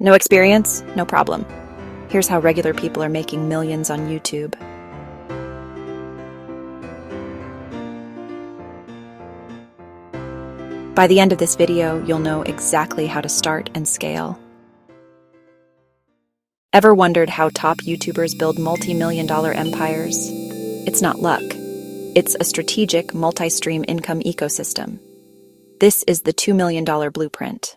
No experience? No problem. Here's how regular people are making millions on YouTube. By the end of this video, you'll know exactly how to start and scale. Ever wondered how top YouTubers build multi-million-dollar empires? It's not luck. It's a strategic, multi-stream income ecosystem. This is the $2 million blueprint.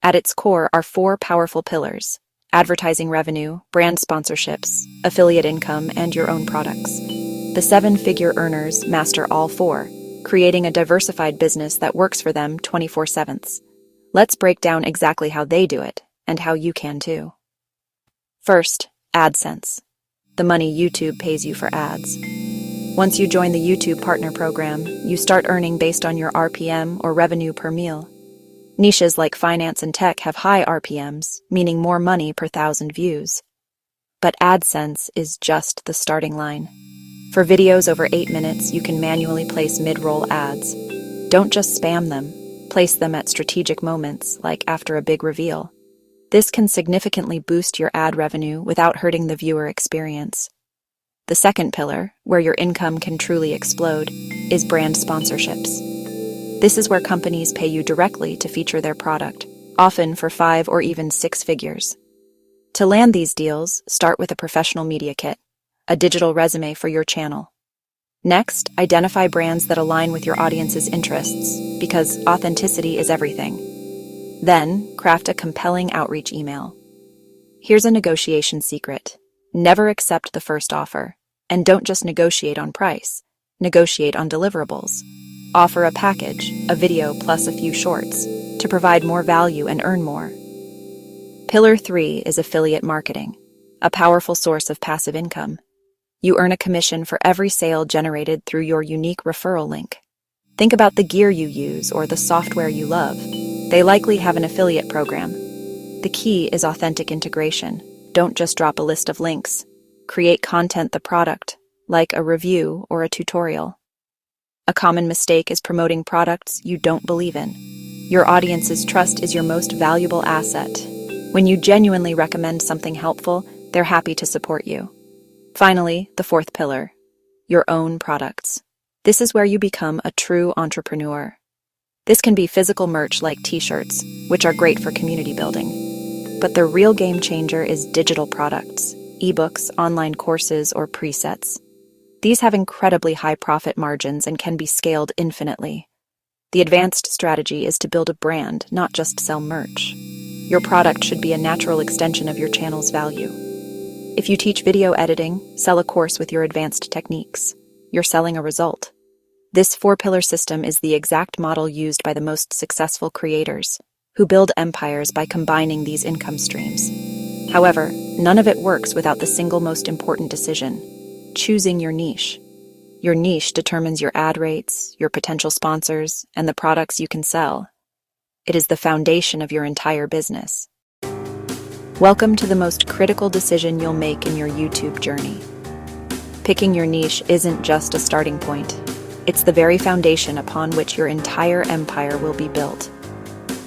At its core are 4 powerful pillars: advertising revenue, brand sponsorships, affiliate income, and your own products. The 7-figure earners master all 4, creating a diversified business that works for them 24/7. Let's break down exactly how they do it, and how you can too. First, AdSense. The money YouTube pays you for ads. Once you join the YouTube Partner Program, you start earning based on your RPM or revenue per meal. Niches like finance and tech have high RPMs, meaning more money per 1,000 views. But AdSense is just the starting line. For videos over 8 minutes, you can manually place mid-roll ads. Don't just spam them. Place them at strategic moments, like after a big reveal. This can significantly boost your ad revenue without hurting the viewer experience. The second pillar, where your income can truly explode, is brand sponsorships. This is where companies pay you directly to feature their product, often for 5 or even 6 figures. To land these deals, start with a professional media kit, a digital resume for your channel. Next, identify brands that align with your audience's interests, because authenticity is everything. Then, craft a compelling outreach email. Here's a negotiation secret. Never accept the first offer, and don't just negotiate on price. Negotiate on deliverables. Offer a package, a video plus a few shorts, to provide more value and earn more. Pillar 3 is affiliate marketing, a powerful source of passive income. You earn a commission for every sale generated through your unique referral link. Think about the gear you use or the software you love. They likely have an affiliate program. The key is authentic integration. Don't just drop a list of links. Create content the product, like a review or a tutorial. A common mistake is promoting products you don't believe in. Your audience's trust is your most valuable asset. When you genuinely recommend something helpful, they're happy to support you. Finally, the 4th pillar, your own products. This is where you become a true entrepreneur. This can be physical merch like t-shirts, which are great for community building. But the real game changer is digital products, ebooks, online courses, or presets. These have incredibly high profit margins and can be scaled infinitely. The advanced strategy is to build a brand, not just sell merch. Your product should be a natural extension of your channel's value. If you teach video editing, sell a course with your advanced techniques. You're selling a result. This 4-pillar system is the exact model used by the most successful creators, who build empires by combining these income streams. However, none of it works without the single most important decision: choosing your niche. Your niche determines your ad rates, your potential sponsors, and the products you can sell. It is the foundation of your entire business. Welcome to the most critical decision you'll make in your YouTube journey. Picking your niche isn't just a starting point. It's the very foundation upon which your entire empire will be built.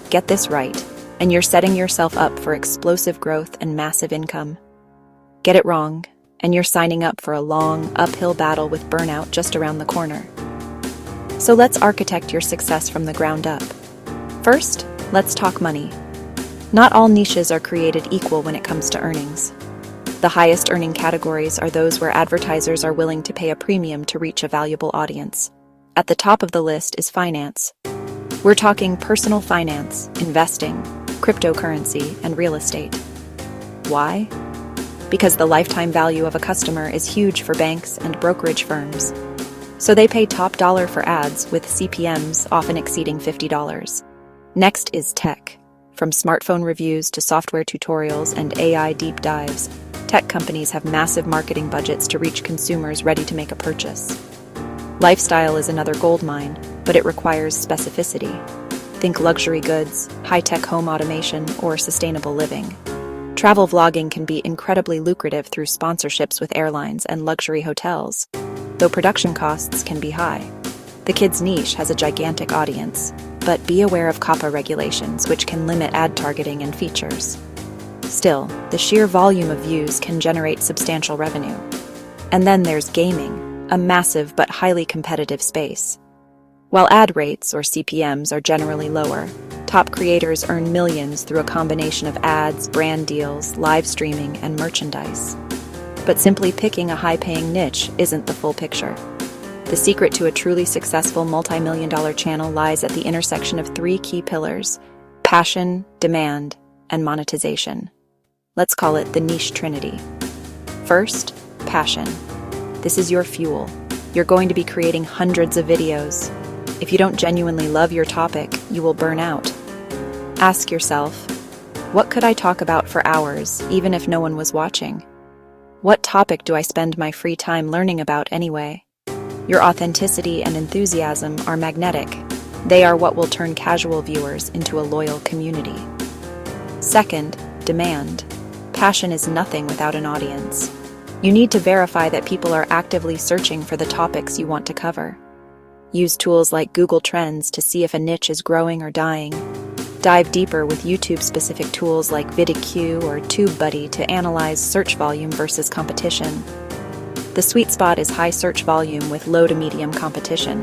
Get this right, and you're setting yourself up for explosive growth and massive income. Get it wrong, and you're signing up for a long, uphill battle with burnout just around the corner. So let's architect your success from the ground up. First, let's talk money. Not all niches are created equal when it comes to earnings. The highest earning categories are those where advertisers are willing to pay a premium to reach a valuable audience. At the top of the list is finance. We're talking personal finance, investing, cryptocurrency, and real estate. Why? Because the lifetime value of a customer is huge for banks and brokerage firms. So they pay top dollar for ads, with CPMs often exceeding $50. Next is tech. From smartphone reviews to software tutorials and AI deep dives, tech companies have massive marketing budgets to reach consumers ready to make a purchase. Lifestyle is another goldmine, but it requires specificity. Think luxury goods, high-tech home automation, or sustainable living. Travel vlogging can be incredibly lucrative through sponsorships with airlines and luxury hotels, though production costs can be high. The kids' niche has a gigantic audience, but be aware of COPPA regulations, which can limit ad targeting and features. Still, the sheer volume of views can generate substantial revenue. And then there's gaming, a massive but highly competitive space. While ad rates, or CPMs, are generally lower, top creators earn millions through a combination of ads, brand deals, live streaming, and merchandise. But simply picking a high-paying niche isn't the full picture. The secret to a truly successful multi-million-dollar channel lies at the intersection of three key pillars: passion, demand, and monetization. Let's call it the niche trinity. First, passion. This is your fuel. You're going to be creating hundreds of videos. If you don't genuinely love your topic, you will burn out. Ask yourself, what could I talk about for hours, even if no one was watching? What topic do I spend my free time learning about anyway? Your authenticity and enthusiasm are magnetic. They are what will turn casual viewers into a loyal community. Second, demand. Passion is nothing without an audience. You need to verify that people are actively searching for the topics you want to cover. Use tools like Google Trends to see if a niche is growing or dying. Dive deeper with YouTube-specific tools like VidIQ or TubeBuddy to analyze search volume versus competition. The sweet spot is high search volume with low to medium competition.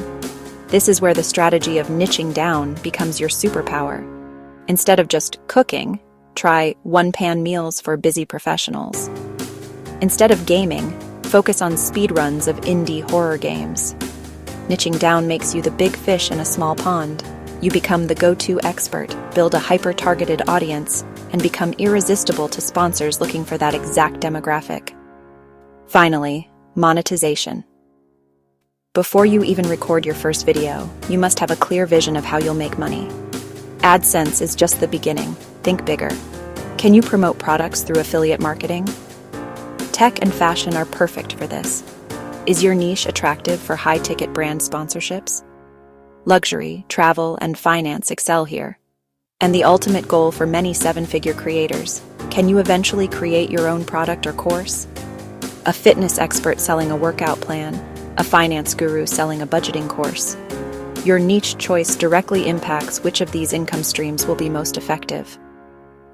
This is where the strategy of niching down becomes your superpower. Instead of just cooking, try one-pan meals for busy professionals. Instead of gaming, focus on speedruns of indie horror games. Niching down makes you the big fish in a small pond. You become the go-to expert, build a hyper-targeted audience, and become irresistible to sponsors looking for that exact demographic. Finally, monetization. Before you even record your first video, you must have a clear vision of how you'll make money. AdSense is just the beginning. Think bigger. Can you promote products through affiliate marketing? Tech and fashion are perfect for this. Is your niche attractive for high-ticket brand sponsorships? Luxury, travel, and finance excel here. And the ultimate goal for many seven-figure creators: can you eventually create your own product or course? A fitness expert selling a workout plan, a finance guru selling a budgeting course. Your niche choice directly impacts which of these income streams will be most effective.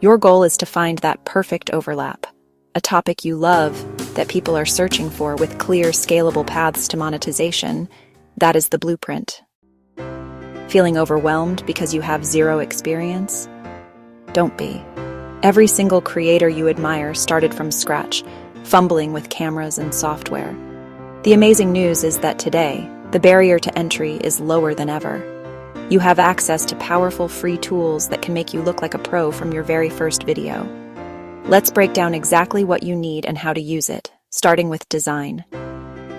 Your goal is to find that perfect overlap, a topic you love that people are searching for with clear, scalable paths to monetization. That is the blueprint. Feeling overwhelmed because you have zero experience? Don't be. Every single creator you admire started from scratch, fumbling with cameras and software. The amazing news is that today, the barrier to entry is lower than ever. You have access to powerful free tools that can make you look like a pro from your very first video. Let's break down exactly what you need and how to use it, starting with design.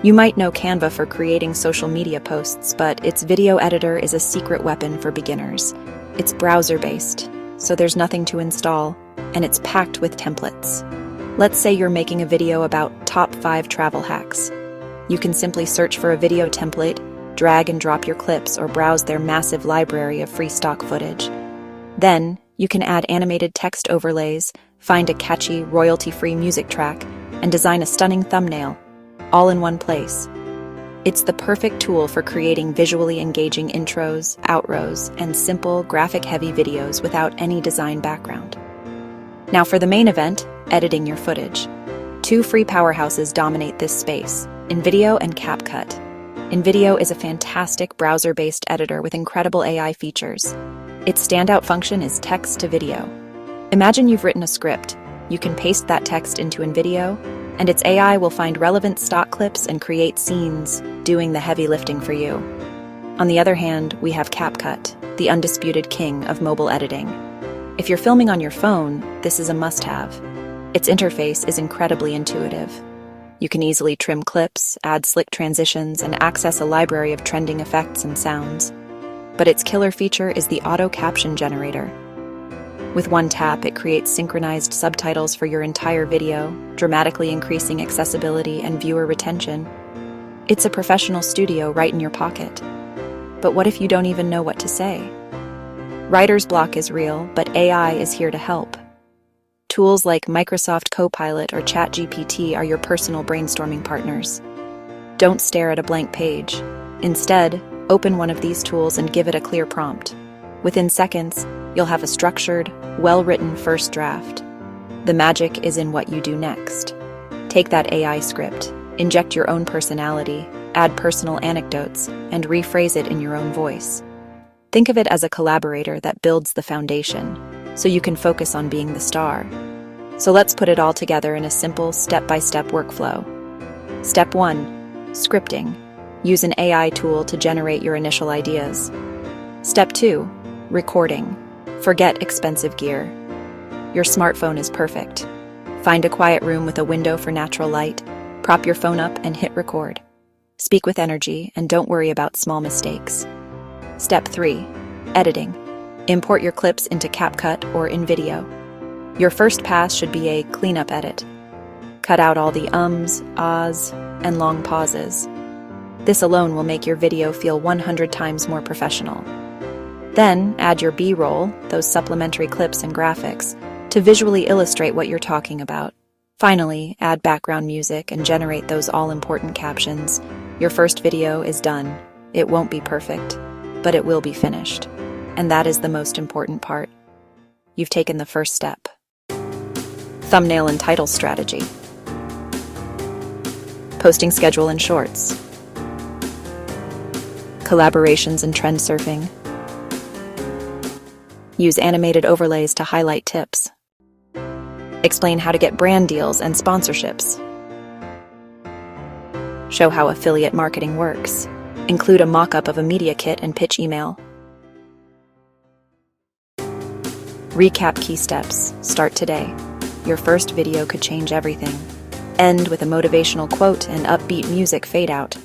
You might know Canva for creating social media posts, but its video editor is a secret weapon for beginners. It's browser-based, so there's nothing to install, and it's packed with templates. Let's say you're making a video about top 5 travel hacks. You can simply search for a video template, drag and drop your clips, or browse their massive library of free stock footage. Then, you can add animated text overlays, find a catchy, royalty-free music track, and design a stunning thumbnail, all in one place. It's the perfect tool for creating visually engaging intros, outros, and simple, graphic-heavy videos without any design background. Now for the main event, editing your footage. 2 free powerhouses dominate this space: InVideo and CapCut. InVideo is a fantastic browser-based editor with incredible AI features. Its standout function is text to video. Imagine you've written a script. You can paste that text into InVideo, and its AI will find relevant stock clips and create scenes, doing the heavy lifting for you. On the other hand, we have CapCut, the undisputed king of mobile editing. If you're filming on your phone, this is a must-have. Its interface is incredibly intuitive. You can easily trim clips, add slick transitions, and access a library of trending effects and sounds. But its killer feature is the auto caption generator. With one tap, it creates synchronized subtitles for your entire video, dramatically increasing accessibility and viewer retention. It's a professional studio right in your pocket. But what if you don't even know what to say? Writer's block is real, but AI is here to help. Tools like Microsoft Copilot or ChatGPT are your personal brainstorming partners. Don't stare at a blank page. Instead, open one of these tools and give it a clear prompt. Within seconds, you'll have a structured, well-written first draft. The magic is in what you do next. Take that AI script, inject your own personality, add personal anecdotes, and rephrase it in your own voice. Think of it as a collaborator that builds the foundation, so you can focus on being the star. So let's put it all together in a simple step-by-step workflow. Step 1. Scripting. Use an AI tool to generate your initial ideas. Step 2. Recording. Forget expensive gear. Your smartphone is perfect. Find a quiet room with a window for natural light, prop your phone up and hit record. Speak with energy and don't worry about small mistakes. Step 3. Editing. Import your clips into CapCut or InVideo. Your first pass should be a cleanup edit. Cut out all the ums, ahs, and long pauses. This alone will make your video feel 100 times more professional. Then add your B-roll, those supplementary clips and graphics, to visually illustrate what you're talking about. Finally, add background music and generate those all-important captions. Your first video is done. It won't be perfect, but it will be finished. And that is the most important part. You've taken the first step. Thumbnail and title strategy. Posting schedule and shorts. Collaborations and trend surfing. Use animated overlays to highlight tips. Explain how to get brand deals and sponsorships. Show how affiliate marketing works. Include a mock-up of a media kit and pitch email. Recap key steps. Start today. Your first video could change everything. End with a motivational quote and upbeat music fade out.